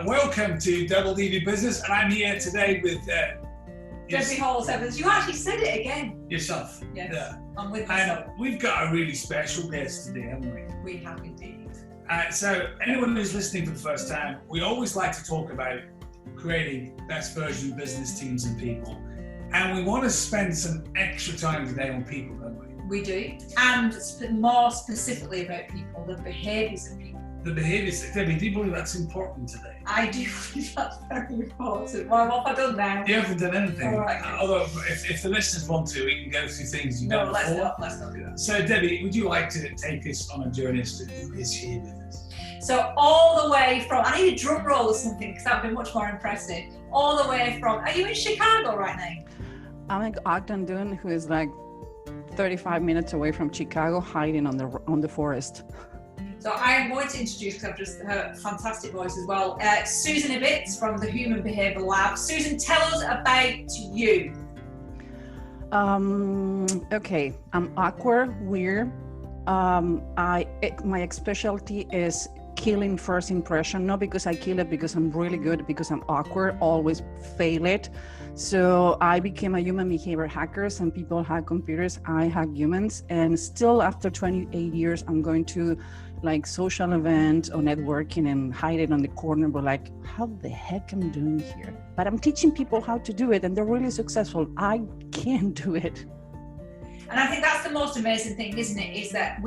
Welcome to Double DV Business, and I'm here today with Debbie Hall Evans. You actually said it again. Yourself. Yes, yeah. I'm with myself. And we've got a really special guest today, haven't we? We have indeed. So anyone who's listening for the first time, we always like to talk about creating best version of business teams and people. And we want to spend some extra time today on people, don't we? We do. And more specifically about people, the behaviours of people. The behaviours. Debbie, do you believe that's important today? I do believe that's very important. Well, what have I done now? You haven't done anything. All right. Although, if the listeners want to, we can go through things you've done before. Let's not do that. So, Debbie, would you like to take us on a journey as to who is here with us? So, all the way from, I need a drum roll or something because that would be much more impressive. All the way from, are you in Chicago right now? I'm like Ogden Dunn, who is like 35 minutes away from Chicago, hiding on the forest. So I am going to introduce, because I've just heard a fantastic voice as well, Susan Ibitiz from the Human Behaviour Lab. Susan, tell us about you. Okay, I'm awkward, weird. My specialty is killing first impression, not because I kill it, because I'm really good, because I'm awkward, always fail it. So I became a human behavior hacker. Some people hack computers, I hack humans. And still after 28 years, I'm going to like social events or networking and hide it on the corner, but like, how the heck am I doing here? But I'm teaching people how to do it and they're really successful. I can't do it. And I think that's the most amazing thing, isn't it? Is that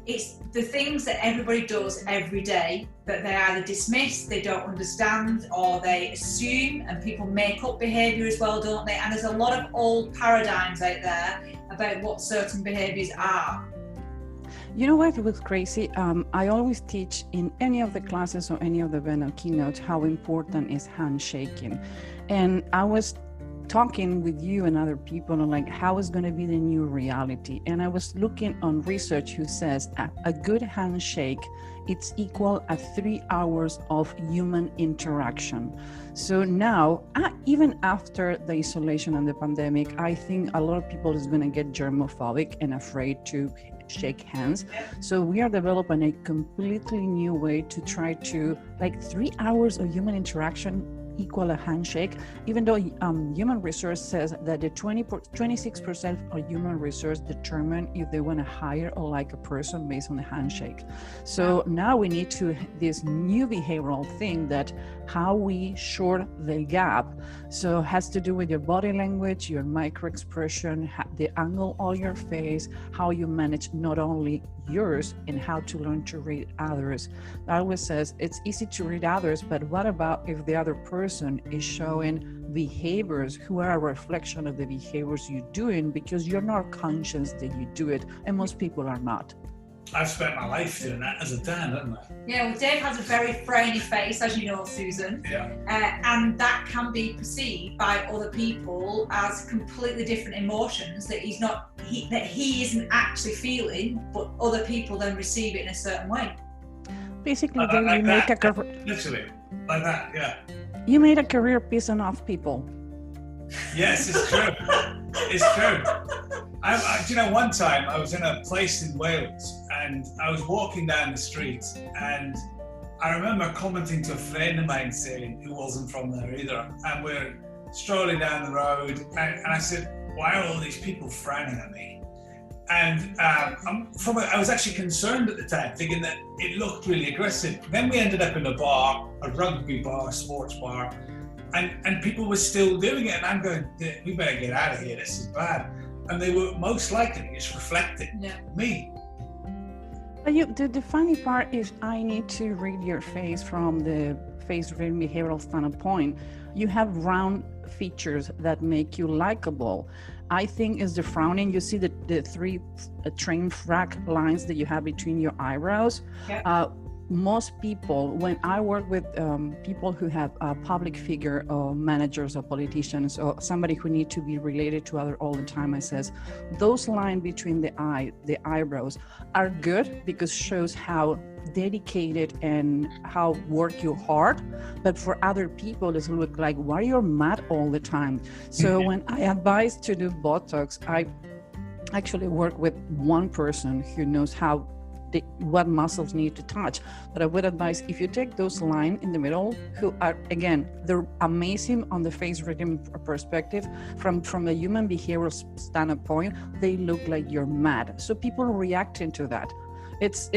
it's the things that everybody does every day that they either dismiss, they don't understand, or they assume, and people make up behaviour as well, don't they? And there's a lot of old paradigms out there about what certain behaviours are. You know what was crazy? I always teach in any of the classes or any of the event or keynotes how important is handshaking. And I was talking with you and other people on like how is going to be the new reality. And I was looking on research who says a good handshake, it's equal at 3 hours of human interaction. So now, even after the isolation and the pandemic, I think a lot of people is going to get germophobic and afraid to shake hands. So we are developing a completely new way to try to like 3 hours of human interaction equal a handshake, even though human research says that the 26% of human research determine if they want to hire or like a person based on the handshake. So now we need to this new behavioral thing that how we short the gap. So it has to do with your body language, your micro expression, the angle of your face, how you manage not only yours and how to learn to read others. I always says it's easy to read others, but what about if the other person is showing behaviors who are a reflection of the behaviors you're doing because you're not conscious that you do it, and most people are not. I've spent my life doing that as a dad, haven't I? Yeah, well, Dave has a very frowny face, as you know, Susan. Yeah. And that can be perceived by other people as completely different emotions that he isn't actually feeling, but other people then receive it in a certain way. Basically, like you make a career. Literally, like that, yeah. You made a career pissing off people. Yes, it's true. It's true. You know, one time I was in a place in Wales and I was walking down the street and I remember commenting to a friend of mine saying, who wasn't from there either, and we're strolling down the road and I said, why are all these people frowning at me? And I was actually concerned at the time, thinking that it looked really aggressive. Then we ended up in a bar, a rugby bar, a sports bar, and people were still doing it. And I'm going, we better get out of here, this is bad. And they were most likely just reflecting me. But the funny part is I need to read your face from the face reading behavioral standpoint. You have round features that make you likable. I think is the frowning. You see the three train track lines that you have between your eyebrows. Yeah. Most people, when I work with people who have a public figure or managers or politicians or somebody who need to be related to other all the time, I says, those lines between the eyebrows are good because shows how dedicated and how work you hard. But for other people, it look like, why you're mad all the time? So when I advise to do Botox, I actually work with one person who knows how what muscles need to touch. But I would advise, if you take those lines in the middle, who are, again, they're amazing on the face reading perspective, from the human behavioral standpoint, they look like you're mad. So people reacting to that. It's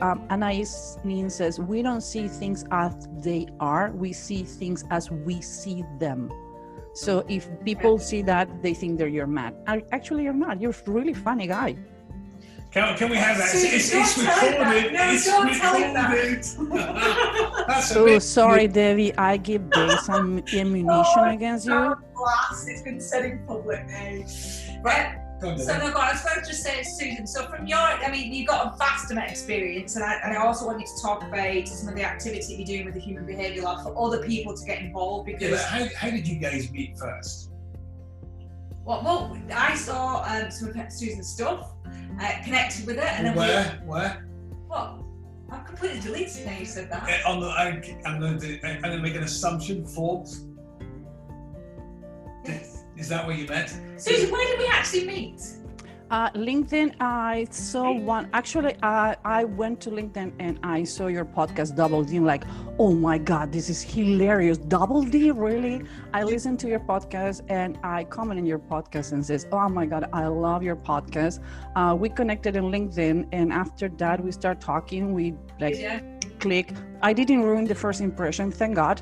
Anais Nin says, we don't see things as they are, we see things as we see them. So if people see that, they think you're mad. Actually, you're not. You're a really funny guy. Can we have that? It's recorded. It's recorded. So sorry, Debbie. I give Dave some ammunition against you. It's been said in public now. Right. I was going to just say, Susan, so from you've got a vast amount of experience, and I also want you to talk about some of the activity you're doing with the Human Behaviour Lab for other people to get involved. Because how did you guys meet first? Well, I saw some of Susan's stuff, connected with it, and then Where? What? I've completely deleted it now you said that. I'm going to make an assumption. Forbes. Yes. Is that where you met? Susan, where did we actually meet? LinkedIn. I saw one. Actually, I went to LinkedIn and I saw your podcast, Double D. Like, oh my God, this is hilarious. Double D, really? I listened to your podcast and I commented in your podcast and says, oh my God, I love your podcast. We connected in LinkedIn, and after that we start talking. We click. I didn't ruin the first impression, thank God.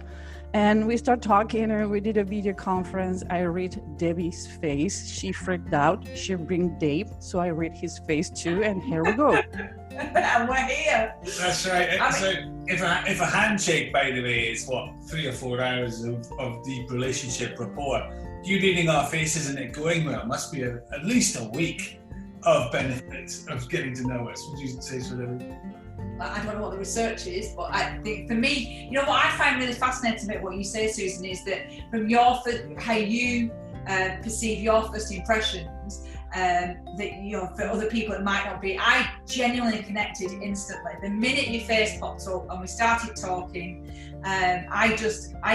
And we start talking, and we did a video conference. I read Debbie's face. She freaked out. She bring Dave, so I read his face too, and here we go. And we're here. That's right. So if a handshake, by the way, is 3 or 4 hours of deep relationship rapport, you reading our faces and it going well must be at least a week of benefits of getting to know us. Would you say so, Debbie? I don't know what the research is, but I think for me, what I find really fascinating about what you say, Susan, is that from how you perceive your first impressions, that for other people it might not be. I genuinely connected instantly. The minute your face popped up and we started talking, I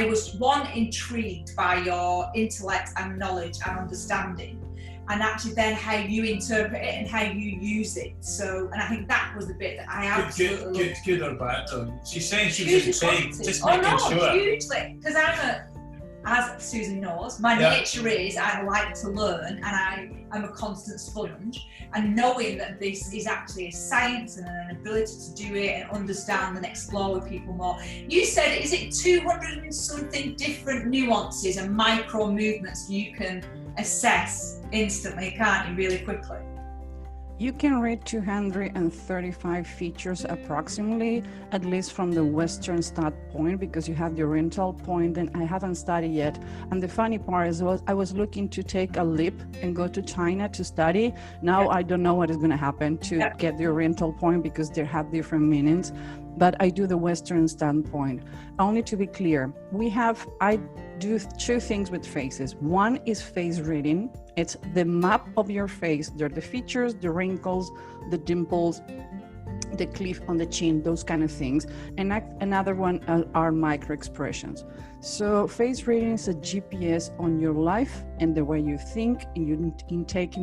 was intrigued by your intellect and knowledge and understanding, and actually then how you interpret it and how you use it. So, and I think that was the bit that I absolutely loved. Good or bad, though? She's saying she was intrigued, just making sure. Hugely, because as Susan knows, my nature is I like to learn, and I'm a constant sponge, and knowing that this is actually a science and an ability to do it and understand and explore with people more. You said, is it 200 and something different nuances and micro movements you can assess instantly, can't you, really quickly? You can read 235 features approximately, at least from the Western standpoint, because you have the Oriental point, and I haven't studied yet. And the funny part is, I was looking to take a leap and go to China to study. Now I don't know what is going to happen to get the Oriental point, because they have different meanings. But I do the Western standpoint. Only to be clear, I do 2 things with faces. One is face reading. It's the map of your face. They're the features, the wrinkles, the dimples, the cleft on the chin, those kind of things. And another one are micro expressions. So face reading is a GPS on your life and the way you think, and you intake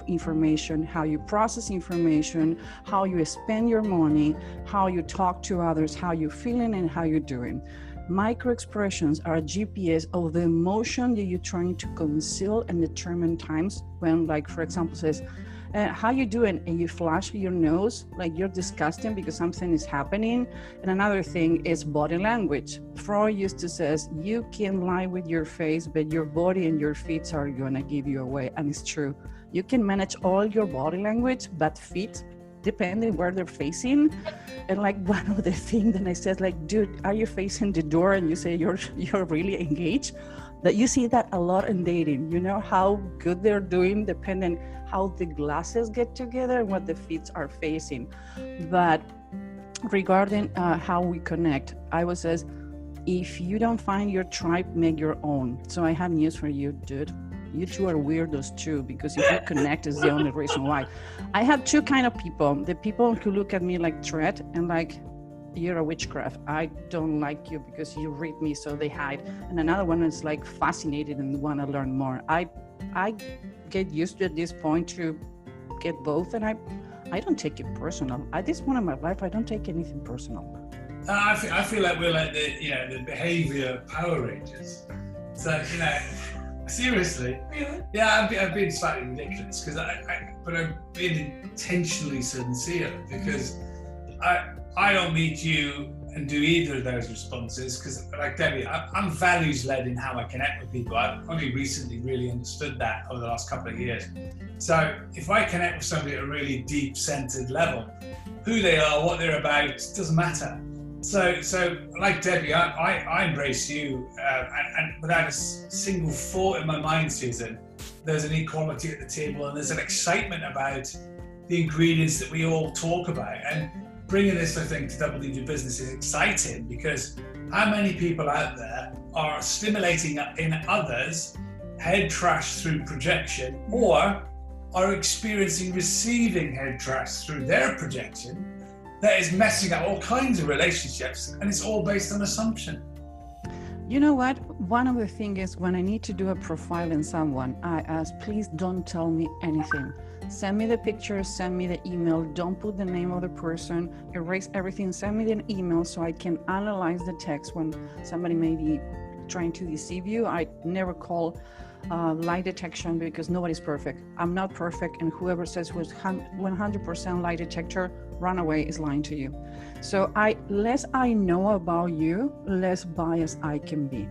information, how you process information, how you spend your money, how you talk to others, how you're feeling and how you're doing. Micro expressions are a GPS of the emotion that you're trying to conceal and determine times when, like, for example, says, how you doing? And you flash your nose like you're disgusting because something is happening. And another thing is body language. Freud used to say, you can lie with your face, but your body and your feet are gonna give you away. And it's true. You can manage all your body language, but feet, depending where they're facing. And like one of the things that I said, like, dude, are you facing the door? And you say you're really engaged. That you see that a lot in dating. You know how good they're doing, depending how the glasses get together and what the feet are facing. But regarding how we connect, I would say, if you don't find your tribe, make your own. So I have news for you, dude. You two are weirdos too, because if you connect is the only reason why. I have 2 kind of people. The people who look at me like threat and like, you're a witchcraft. I don't like you because you read me, so they hide. And another one is like fascinated and want to learn more. I get used to at this point to get both, and I don't take it personal. At this point in my life, I don't take anything personal. I feel like we're like the behavior Power Rangers. So, seriously, yeah, I've been slightly ridiculous but I'm being intentionally sincere, because I don't meet you and do either of those responses, because like Debbie, I'm values led in how I connect with people. I've only recently really understood that over the last couple of years. So if I connect with somebody at a really deep centered level, who they are, what they're about, doesn't matter. So like Debbie, I embrace you, and without a single thought in my mind, Susan, there's an equality at the table, and there's an excitement about the ingredients that we all talk about. And bringing this, I think, to Double D Business is exciting, because how many people out there are stimulating in others head trash through projection, or are experiencing receiving head trash through their projection, that is messing up all kinds of relationships, and it's all based on assumption. You know what? One of the things is, when I need to do a profile in someone, I ask, please don't tell me anything. Send me the pictures, send me the email, don't put the name of the person, erase everything, send me an email so I can analyze the text when somebody may be trying to deceive you. I never call lie detection, because nobody's perfect. I'm not perfect, and whoever says was 100% lie detector, run away, is lying to you. So less I know about you, less biased I can be.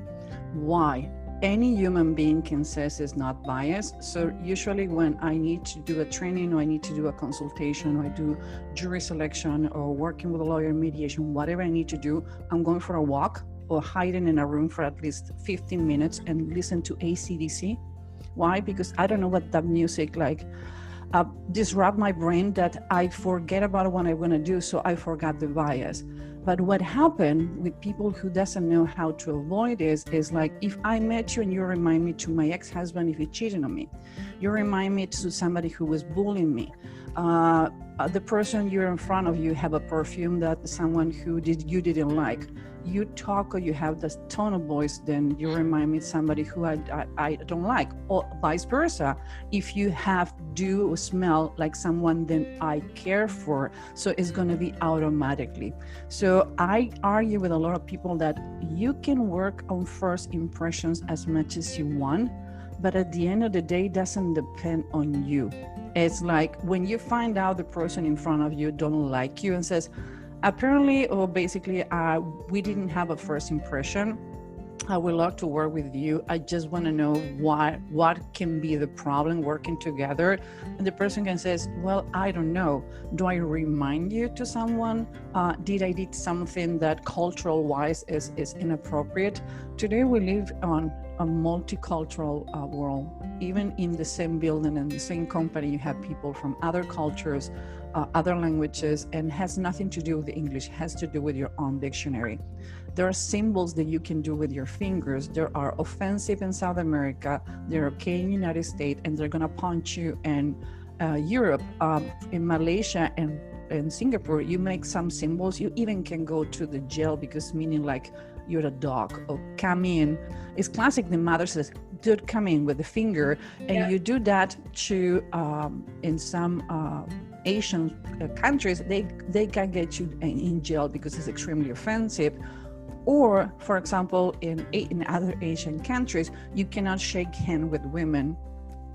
Why? Any human being can say is not biased. So usually when I need to do a training, or I need to do a consultation, or I do jury selection, or working with a lawyer, mediation, whatever I need to do, I'm going for a walk or hiding in a room for at least 15 minutes and listen to AC/DC. Why? Because I don't know what that music disrupt my brain, that I forget about what I'm going to do, so I forgot the bias. But what happened with people who doesn't know how to avoid this is like, if I met you and you remind me to my ex-husband if he cheated on me, you remind me to somebody who was bullying me, the person you're in front of you have a perfume that someone who you didn't like, you talk or you have this tone of voice, then you remind me somebody who I don't like, or vice versa. If you do smell like someone then I care for, so it's going to be automatically. So I argue with a lot of people that you can work on first impressions as much as you want, but at the end of the day, it doesn't depend on you. It's like when you find out the person in front of you don't like you and says, apparently, or basically, we didn't have a first impression. I would love to work with you. I just want to know what can be the problem working together. And the person can say, well, I don't know. Do I remind you to someone? Did I did something that cultural wise is inappropriate? Today we live on a multicultural world. Even in the same building and the same company, you have people from other cultures, other languages, and has nothing to do with English, has to do with your own dictionary. There are symbols that you can do with your fingers. There are offensive in South America, they're okay in the United States, and they're gonna punch you in Europe. In Malaysia and in Singapore, you make some symbols. You even can go to the jail, because meaning like you're a dog, or come in. It's classic, the mother says, dude, come in with the finger. And you do that to, in some Asian countries, they can get you in jail because it's extremely offensive. Or, for example, in other Asian countries, you cannot shake hands with women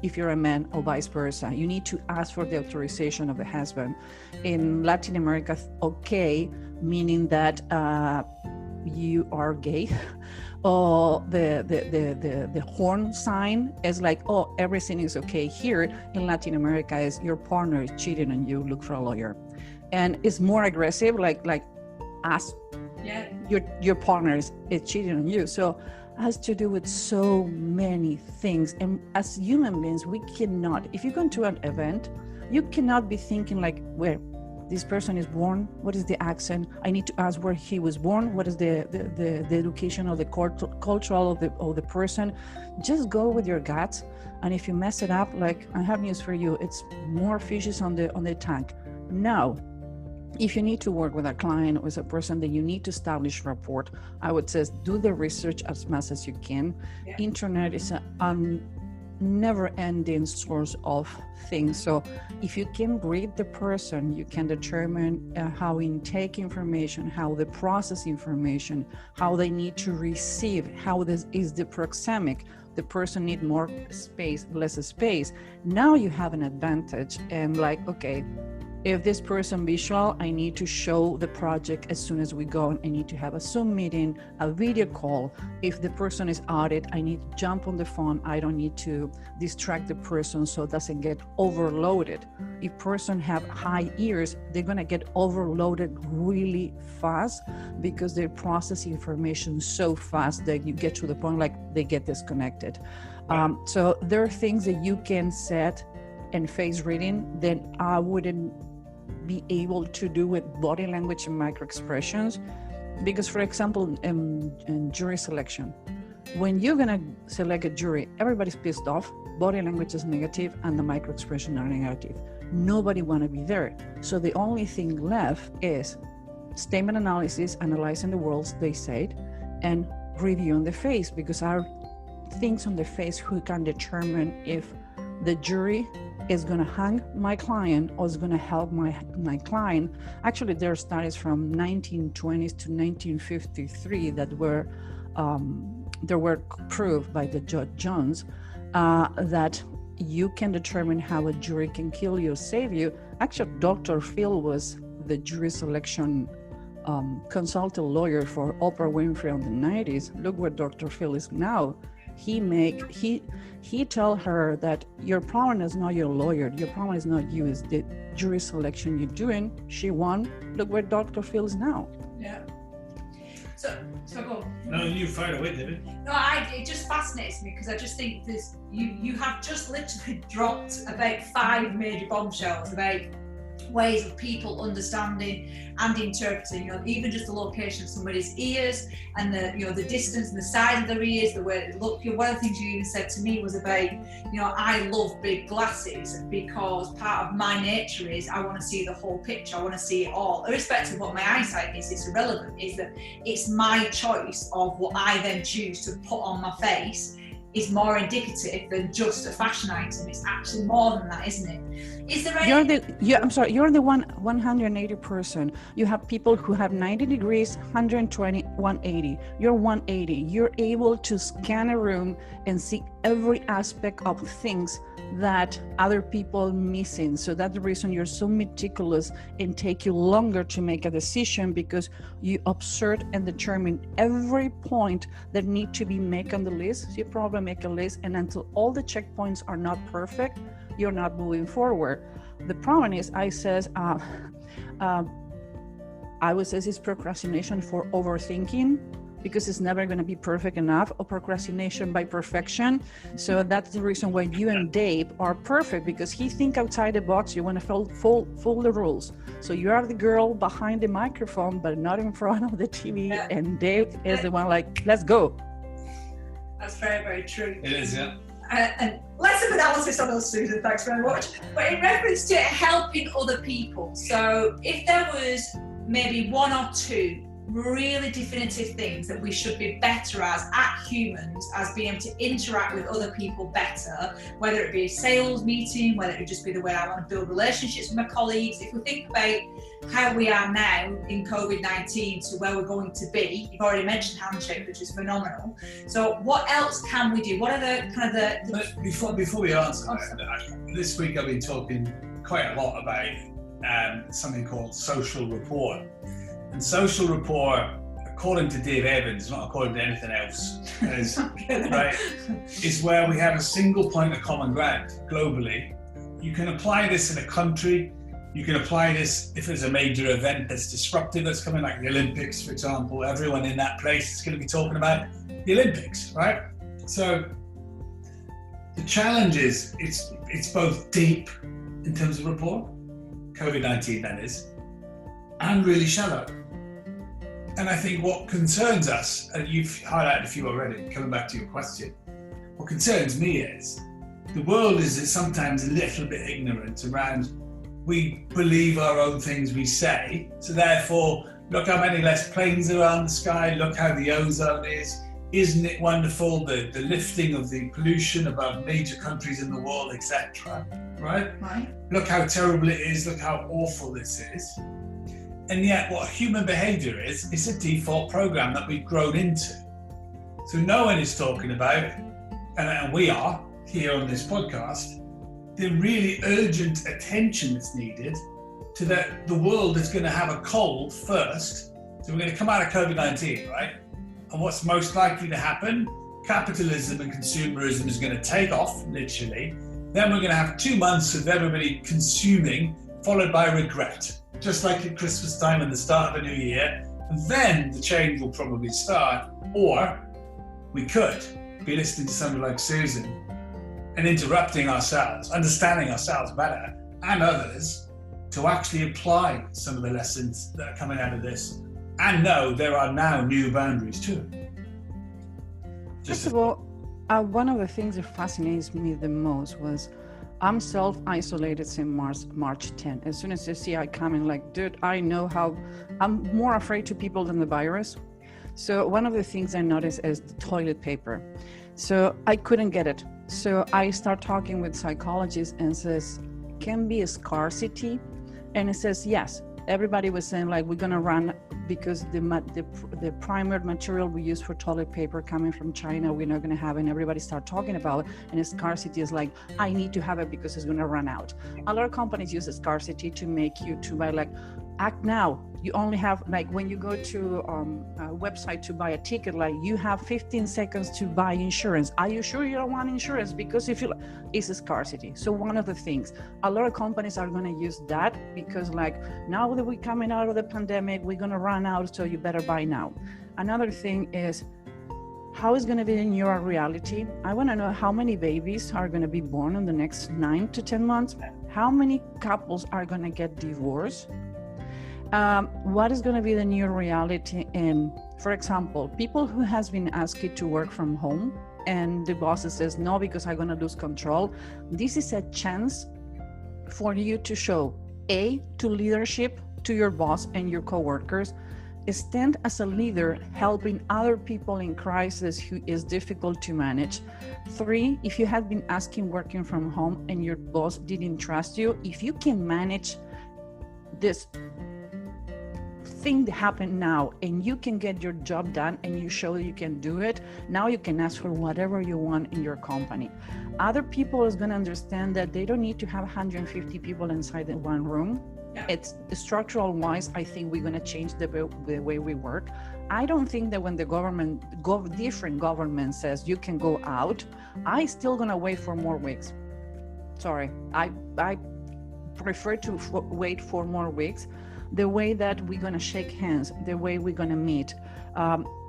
if you're a man, or vice versa. You need to ask for the authorization of the husband. In Latin America, okay, meaning that you are gay. Or the horn sign is like, oh, everything is okay. Here in Latin America is your partner is cheating on you, look for a lawyer. And it's more aggressive, like ask your partner is cheating on you. So it has to do with so many things. And as human beings, we cannot, if you go to an event, you cannot be thinking like, where this person is born, what is the accent? I need to ask where he was born, what is the education or the cultural of the person. Just go with your guts, and if you mess it up, like, I have news for you, it's more fishes on the tank. Now, if you need to work with a client or with a person that you need to establish rapport, I would say do the research as much as you can. Internet is never-ending source of things. So if you can read the person, you can determine how intake information, how they process information, how they need to receive, how this is the proxemic. The person need more space, less space. Now you have an advantage. And like, okay, if this person visual, I need to show the project as soon as we go. I need to have a Zoom meeting, a video call. If the person is audit, I need to jump on the phone. I don't need to distract the person so it doesn't get overloaded. If person have high ears, they're gonna get overloaded really fast because they process information so fast that you get to the point like they get disconnected. So there are things that you can set and face reading that I wouldn't be able to do with body language and micro expressions. Because for example, in jury selection, when you're gonna select a jury, everybody's pissed off, body language is negative and the micro expression are negative. Nobody wanna be there. So the only thing left is statement analysis, analyzing the words they said, and review on the face, because our things on the face who can determine if the jury is going to hang my client or is going to help my client. Actually, there are studies from 1920s to 1953 that were proved by the Judge Jones that you can determine how a jury can kill you or save you. Actually, Dr. Phil was the jury selection consultant lawyer for Oprah Winfrey in the 90s. Look where Dr. Phil is now. He tell her that your problem is not your lawyer, your problem is not you, it's the jury selection you're doing. She won. Look where Dr. Phil is now. Yeah. So go. No, you fired away, David. No, it just fascinates me because I just think you have just literally dropped about 5 major bombshells about ways of people understanding and interpreting, even just the location of somebody's ears and the distance and the size of their ears, the way they look. One of the things you even said to me was about, I love big glasses because part of my nature is I want to see the whole picture. I want to see it all, irrespective of what my eyesight is. It's irrelevant. Is that it's my choice of what I then choose to put on my face is more indicative than just a fashion item. It's actually more than that, isn't it? Is there any... You're the 180 person. You have people who have 90 degrees, 120, 180. You're 180. You're able to scan a room and see every aspect of things that other people missing. So that's the reason you're so meticulous and take you longer to make a decision, because you observe and determine every point that need to be made on the list. So you probably make a list, and until all the checkpoints are not perfect, you're not moving forward. The problem is, I would say it's procrastination for overthinking, because it's never going to be perfect enough, or procrastination by perfection. So that's the reason why you and Dave are perfect, because he think outside the box. You want to follow the rules. So you are the girl behind the microphone, but not in front of the TV. Yeah. And Dave is the one like, let's go. That's very, very true. It is, yeah. And less of analysis on us, Susan, thanks very much. But in reference to helping other people, so if there was maybe 1 or 2 really definitive things that we should be better as humans, as being able to interact with other people better, whether it be a sales meeting, whether it just be the way I want to build relationships with my colleagues. If we think about how we are now in COVID-19 to where we're going to be, you've already mentioned handshake, which is phenomenal. So what else can we do? What are the kind of the... Before we answer, this week I've been talking quite a lot about something called social rapport. And social rapport, according to Dave Evans, not according to anything else, is where we have a single point of common ground globally. You can apply this in a country. You can apply this if there's a major event that's disruptive that's coming, like the Olympics, for example. Everyone in that place is going to be talking about the Olympics, right? So the challenge is it's both deep in terms of rapport, COVID-19 that is, and really shallow. And I think what concerns us, and you've highlighted a few already, coming back to your question, what concerns me is the world is sometimes a little bit ignorant around, we believe our own things we say, so therefore, look how many less planes are around the sky, look how the ozone is, isn't it wonderful, the lifting of the pollution above major countries in the world, etc. Right? Look how terrible it is, look how awful this is. And yet what human behaviour is a default program that we've grown into. So no one is talking about, and we are here on this podcast, the really urgent attention that's needed to that the world is going to have a cold first. So we're going to come out of COVID-19, right? And what's most likely to happen? Capitalism and consumerism is going to take off, literally. Then we're going to have 2 months of everybody consuming, followed by regret, just like at Christmas time and the start of a new year. And then the change will probably start. Or we could be listening to somebody like Susan and interrupting ourselves, understanding ourselves better and others to actually apply some of the lessons that are coming out of this. And no, there are now new boundaries too. First of all, one of the things that fascinates me the most was I'm self-isolated since March 10. As soon as I see I coming, like, dude, I know how I'm more afraid to people than the virus. So one of the things I noticed is the toilet paper. So I couldn't get it. So I start talking with psychologists and says, can be a scarcity? And it says, yes. Everybody was saying like, we're gonna run because the primary material we use for toilet paper coming from China, we're not gonna have it. And everybody start talking about it. And scarcity is like, I need to have it because it's gonna run out. A lot of companies use scarcity to make you to buy like, act now. You only have, like when you go to a website to buy a ticket, like you have 15 seconds to buy insurance. Are you sure you don't want insurance? Because if you, it's a scarcity. So one of the things, a lot of companies are gonna use that because like now that we're coming out of the pandemic, we're gonna run out, so you better buy now. Another thing is, how is gonna be in your reality? I wanna know how many babies are gonna be born in the next 9 to 10 months? How many couples are gonna get divorced? What is going to be the new reality in, for example, people who has been asked to work from home and the boss says no because I'm going to lose control. This is a chance for you to show to leadership, to your boss and your coworkers, stand as a leader helping other people in crisis who is difficult to manage. 3, if you have been asking working from home and your boss didn't trust you, if you can manage this thing that happened now and you can get your job done and you show you can do it, now you can ask for whatever you want in your company. Other people is going to understand that they don't need to have 150 people inside in one room. Yeah. It's structural wise, I think we're going to change the way we work. I don't think that when the government, different government says you can go out, I still going to wait for more weeks. Sorry, I prefer to wait for more weeks. The way that we're going to shake hands, the way we're going to meet.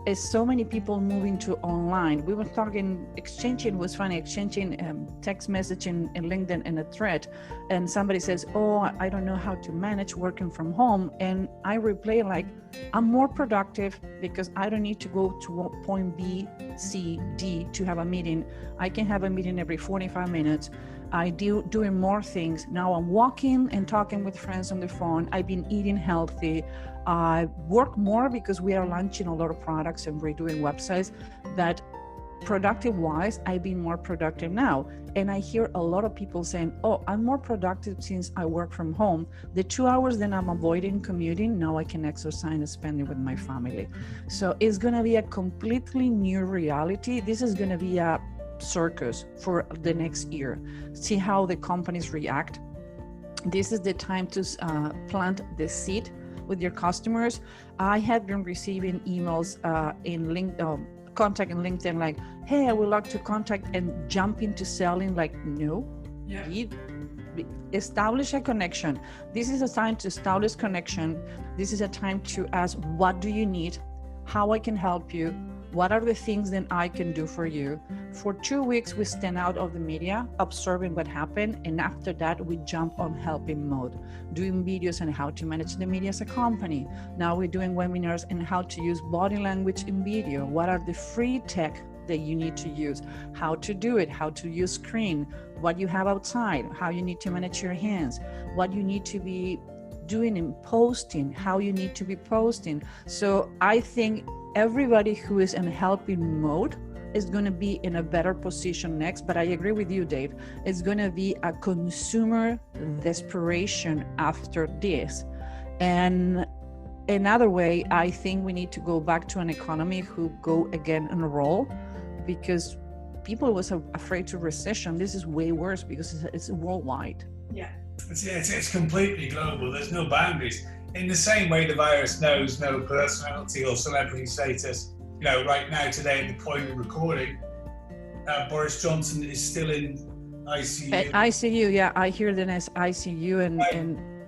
Is so many people moving to online. We were talking, exchanging text messaging in LinkedIn in a thread, and somebody says, oh, I don't know how to manage working from home. And I reply like, I'm more productive because I don't need to go to point B, C, D to have a meeting. I can have a meeting every 45 minutes. I doing more things. Now I'm walking and talking with friends on the phone. I've been eating healthy. I work more because we are launching a lot of products and we're doing websites that productive wise, I've been more productive now. And I hear a lot of people saying, oh, I'm more productive since I work from home. The 2 hours that I'm avoiding commuting, now I can exercise and spend it with my family. So it's going to be a completely new reality. This is going to be a circus for the next year. See how the companies react. This is the time to plant the seed with your customers. I have been receiving emails contact in LinkedIn like, hey, I would like to contact, and jump into selling like, no. Yeah. Establish a connection. This is a time to establish connection. This is a time to ask, what do you need? How I can help you? What are the things that I can do for you? For 2 weeks, we stand out of the media, observing what happened. And after that, we jump on helping mode, doing videos on how to manage the media as a company. Now we're doing webinars on how to use body language in video. What are the free tech that you need to use? How to do it, how to use screen, what you have outside, how you need to manage your hands, what you need to be doing in posting, how you need to be posting. So I think everybody who is in helping mode is going to be in a better position next. But I agree with you, Dave. It's going to be a consumer desperation after this. And another way, I think we need to go back to an economy who go again on a roll, because people was afraid to recession. This is way worse because it's worldwide. Yeah. It's completely global. There's no boundaries. In the same way the virus knows no personality or celebrity status. You know, right now, today, at the point of recording, Boris Johnson is still in ICU. ICU, yeah, I hear the name ICU, and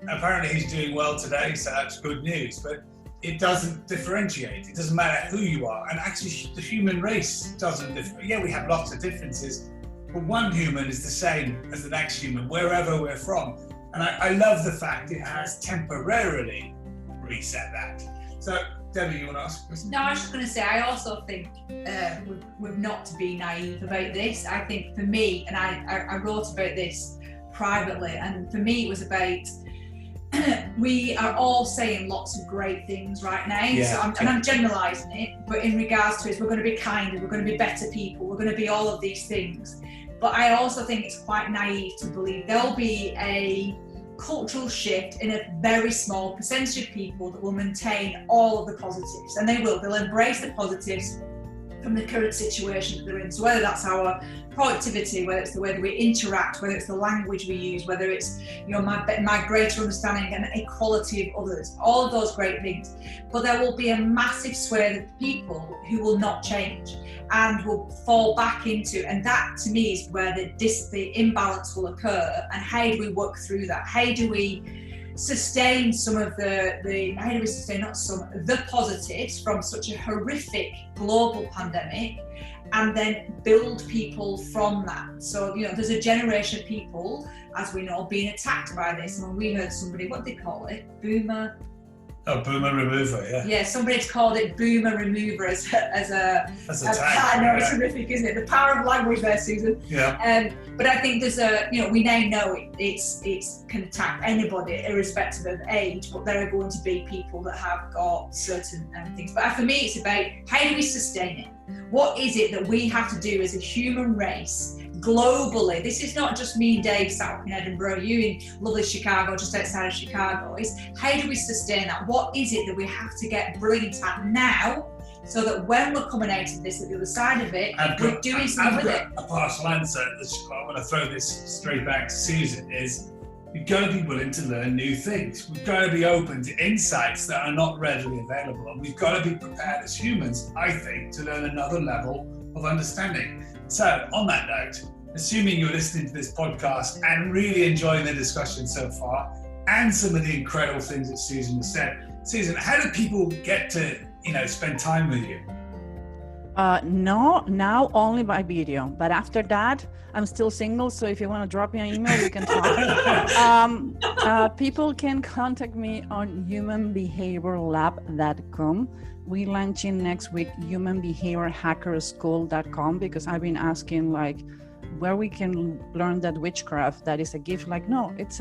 apparently he's doing well today, so that's good news. But it doesn't differentiate. It doesn't matter who you are, and actually, the human race doesn't. Yeah, we have lots of differences, but one human is the same as the next human, wherever we're from. And I love the fact it has temporarily reset that. So. Debbie, you want to ask a question? No, I was just going to say, I also think we've not to be naive about this. I think for me, and I wrote about this privately, and for me it was about, we are all saying lots of great things right now, so I'm generalising it, but in regards to it, we're going to be kinder, we're going to be better people, we're going to be all of these things. But I also think it's quite naive to believe there'll be a cultural shift in a very small percentage of people that will maintain all of the positives, and they'll embrace the positives from the current situation that they're in. So whether that's our productivity, whether it's the way that we interact, whether it's the language we use, whether it's, you know, my greater understanding and equality of others, all of those great things. But there will be a massive swathe of people who will not change and will fall back into, and that to me is where the imbalance will occur. And how do we work through that? How do we sustain some of the positives from such a horrific global pandemic, and then build people from that? So, you know, there's a generation of people, as we know, being attacked by this. And we heard somebody, what they call it, boomer remover, yeah. Yeah, somebody's called it boomer remover as a tag. I know, it's horrific, isn't it? The power of language there, Susan. Yeah. But I think there's we now know it can attack anybody irrespective of age, but there are going to be people that have got certain things. But for me, it's about how do we sustain it? What is it that we have to do as a human race globally? This is not just me and Dave sat up in Edinburgh, you in lovely Chicago, just outside of Chicago. It's how do we sustain that? What is it that we have to get brilliant at now, so that when we're coming out of this, at the other side of it, we're doing something with it? A partial answer, I'm going to throw this straight back to Susan, is we've got to be willing to learn new things. We've got to be open to insights that are not readily available. And we've got to be prepared as humans, I think, to learn another level of understanding. So on that note, assuming you're listening to this podcast and really enjoying the discussion so far, and some of the incredible things that Susan has said, Susan, how do people get to, spend time with you? No, now only by video. But after that, I'm still single. So if you want to drop me an email, we can talk. People can contact me on humanbehaviorlab.com. We're launching next week humanbehaviorhackerschool.com, because I've been asking where we can learn that witchcraft that is a gift. No, it's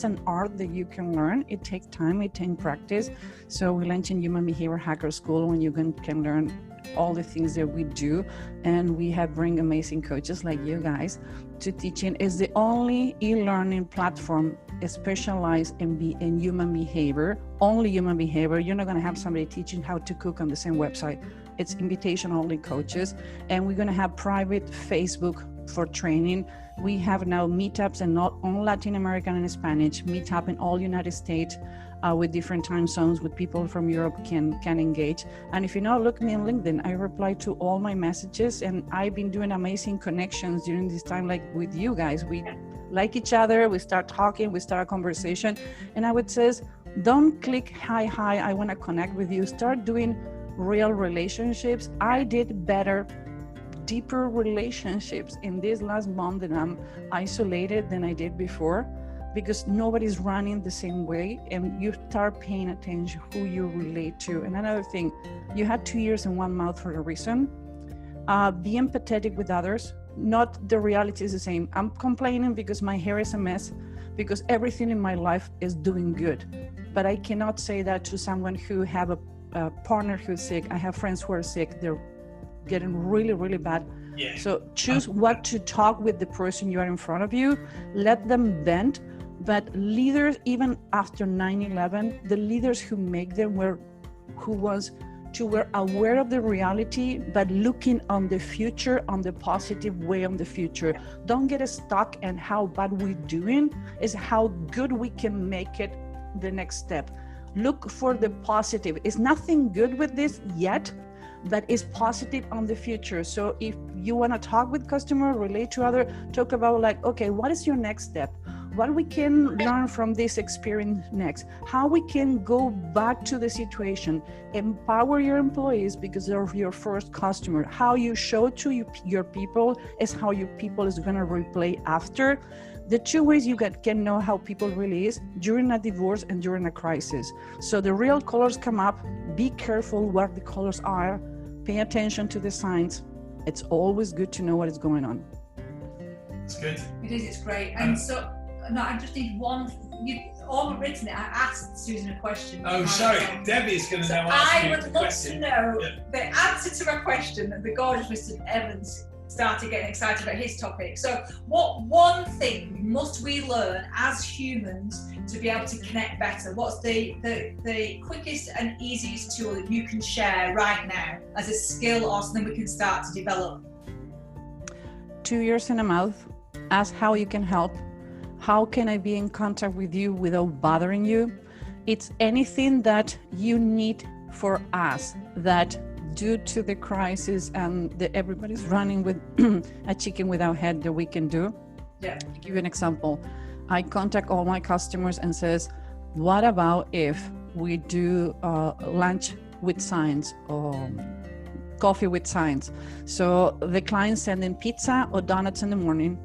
an art that you can learn. It takes time, it takes practice. So we're launching Human Behavior Hacker School, when you can learn all the things that we do, and we have bring amazing coaches like you guys to teaching. It's the only e-learning platform specialized in human behavior, only human behavior. You're not going to have somebody teaching how to cook on the same website. It's invitation only coaches, and we're going to have private Facebook for training. We have now meetups, and not on Latin American and Spanish, meetup in all United States with different time zones, with people from Europe can engage. And if you know, look me on LinkedIn, I reply to all my messages, and I've been doing amazing connections during this time, like with you guys. We like each other, we start talking, we start a conversation, and I would say, don't click hi, I want to connect with you. Start doing real relationships. I did better, deeper relationships in this last month that I'm isolated than I did before, because nobody's running the same way, and you start paying attention who you relate to. And another thing, you had 2 ears and one mouth for a reason. Be empathetic with others. Not the reality is the same. I'm complaining because my hair is a mess, because everything in my life is doing good. But I cannot say that to someone who have a a partner who's sick. I have friends who are sick. They're getting really, really bad. Yeah. So choose what to talk with the person you are in front of you. Let them vent. But leaders, even after 9/11, the leaders who make them were aware of the reality, but looking on the future, on the positive way on the future. Don't get stuck in how bad we're doing, is how good we can make it the next step. Look for the positive. It's nothing good with this yet, but it's positive on the future. So if you want to talk with customer, relate to other, talk about like, okay, what is your next step? What we can learn from this experience next, how we can go back to the situation, empower your employees because they're your first customer. How you show to your people is how your people is going to replay after. The two ways you can know how people really is during a divorce and during a crisis. So the real colors come up, be careful what the colors are, pay attention to the signs. It's always good to know what is going on. It's good. It is, it's great. And so, no, I just need one, you all written it. I asked Susan a question. Oh, sorry, Debbie's going to now ask you the question. I would love to know the answer to a question that the gorgeous Mr. Evans started getting excited about his topic. So what one thing must we learn as humans to be able to connect better? What's the quickest and easiest tool that you can share right now as a skill or something we can start to develop? 2 ears and a mouth. Ask how you can help. How can I be in contact with you without bothering you? It's anything that you need for us that due to the crisis and everybody's running with a chicken without head that we can do. Yeah. To give you an example, I contact all my customers and says, what about if we do lunch with signs or coffee with signs? So the clients send in pizza or donuts in the morning.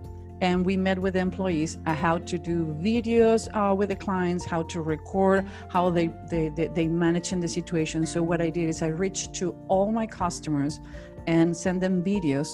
And we met with the employees how to do videos with the clients, how to record, how they manage in the situation. So what I did is I reached to all my customers and send them video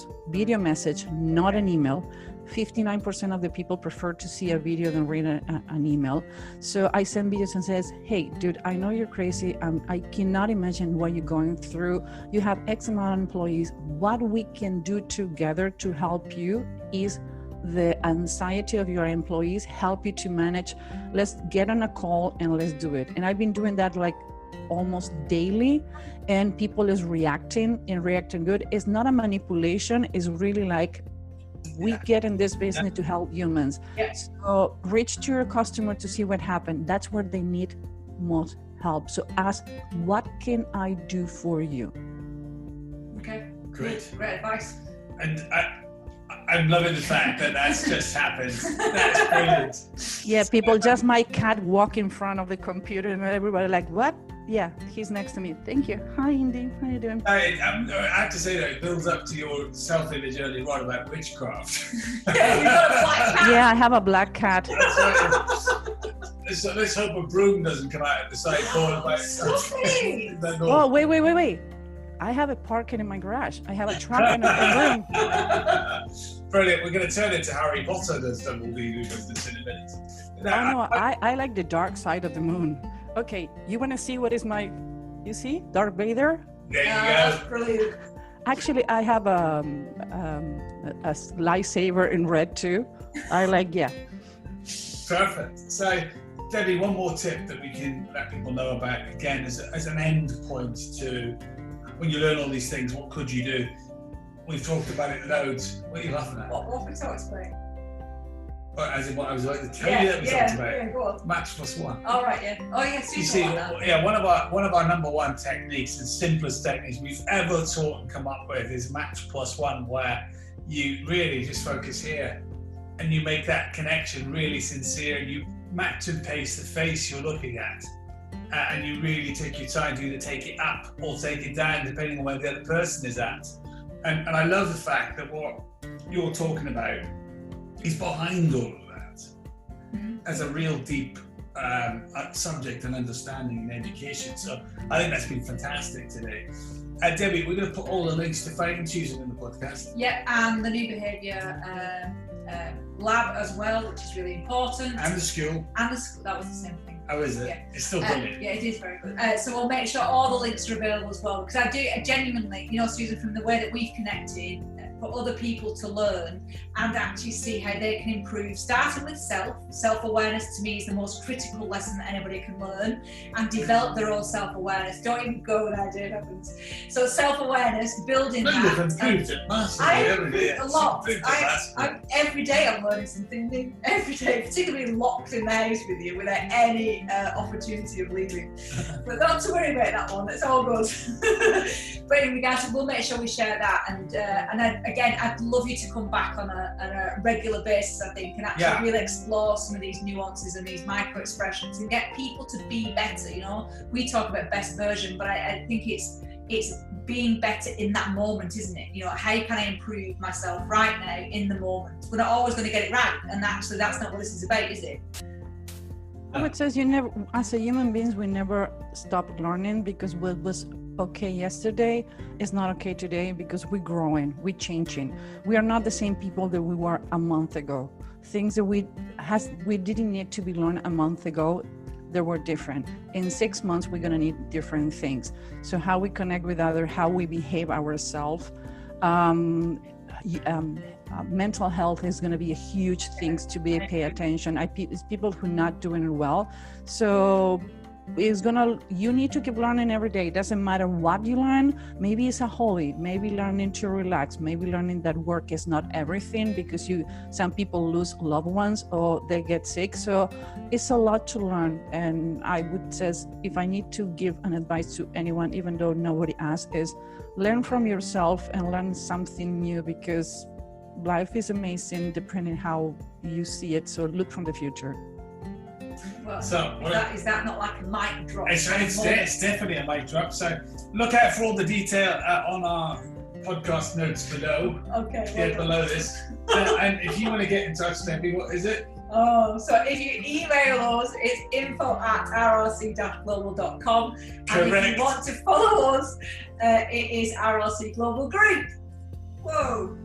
message, not an email. 59% of the people prefer to see a video than read an email. So I send videos and says, hey, dude, I know you're crazy. I cannot imagine what you're going through. You have X amount of employees. What we can do together to help you is the anxiety of your employees, help you to manage. Let's get on a call and let's do it. And I've been doing that like almost daily, and people is reacting good. It's not a manipulation. It's really like we get in this business to help humans. So reach to your customer to see what happened. That's where they need most help. So ask, what can I do for you? Okay, great advice. And I'm loving the fact that that's just happened. That's brilliant. Yeah, people, just my cat walk in front of the computer and everybody like, what? Yeah, he's next to me. Thank you. Hi, Indy. How you doing? I have to say that it builds up to your self-image earlier on about witchcraft. Yeah, you've got a black cat. Yeah, I have a black cat. So let's hope a broom doesn't come out at the side door. Oh, wait. I have a parking in my garage. I have a truck and a room. Brilliant. We're going to turn it to Harry Potter does double D business in a minute. No, I like the dark side of the moon. Okay, you want to see what is you see? Darth Vader? There you go. That's brilliant. Actually, I have a lightsaber in red too. I like, yeah. Perfect. So, Debbie, one more tip that we can let people know about, again, as an end point to when you learn all these things, what could you do? We've talked about it loads. What are you laughing at? What we talked about? As in what I was like to tell you that we talked about. Yeah, go on. Match plus one. All right, yeah. Oh, yeah, super. You see, one of our number one techniques and simplest techniques we've ever taught and come up with is match plus one, where you really just focus here and you make that connection really sincere, and you match and paste the face you're looking at. And you really take your time to either take it up or take it down, depending on where the other person is at. And I love the fact that what you're talking about is behind all of that as a real deep subject and understanding in education. So I think that's been fantastic today. Debbie, we're going to put all the links to find Susan in the podcast. Yeah, and the new Behaviour Lab as well, which is really important. And the school. And the school, that was the same thing. How is it? Yeah. It's still brilliant. Yeah, it is very good. So we'll make sure all the links are available as well, because I do genuinely, you know, Susan, from the way that we've connected, for other people to learn and actually see how they can improve, starting with self-awareness. To me is the most critical lesson that anybody can learn, and develop their own self-awareness. Don't even go there, Dave Evans. So self-awareness, building that. You've improved it massively every day. A lot. Every day I'm learning something new. Every day, particularly locked in the house with you without any opportunity of leaving. But not to worry about that one. It's all good. But in regards to, we'll make sure we share that, and again, I'd love you to come back on a regular basis, I think, and actually really explore some of these nuances and these micro expressions and get people to be better. You know, we talk about best version, but I think it's being better in that moment, isn't it? You know, how can I improve myself right now in the moment? We're not always going to get it right, and actually that's not what this is about, is it? It says you never, as a human beings, we never stop learning, because what was okay yesterday is not okay today, because we're growing, we're changing. We are not the same people that we were a month ago. Things that we didn't need to be learned a month ago, they were different. In 6 months, we're gonna need different things. So how we connect with others, how we behave ourselves, mental health is going to be a huge thing to be pay attention. It's people who are not doing it well. So you need to keep learning every day. It doesn't matter what you learn. Maybe it's a hobby, maybe learning to relax, maybe learning that work is not everything, because some people lose loved ones or they get sick. So it's a lot to learn. And I would say, if I need to give an advice to anyone, even though nobody asked, is learn from yourself and learn something new, because life is amazing depending how you see it. So look from the future. Well, is that not like a mic drop? It's definitely a mic drop. So look out for all the detail on our podcast notes below. Okay. Yeah, below this. And if you want to get in touch, Debbie, what is it? Oh, so if you email us, it's info@rrc-global.com. Correct. And if you want to follow us, it is RRC Global Group. Whoa.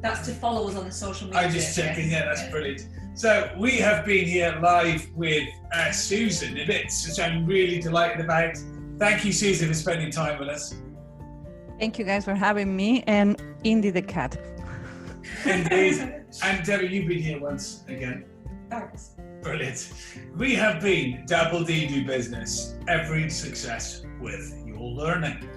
That's to follow us on the social media. I'm just checking, that's brilliant. So we have been here live with Susan Ibitiz, which I'm really delighted about. Thank you, Susan, for spending time with us. Thank you guys for having me, and Indy the cat. Indeed. And Debbie, you've been here once again. Thanks. Brilliant. We have been Double D Do Business, every success with your learning.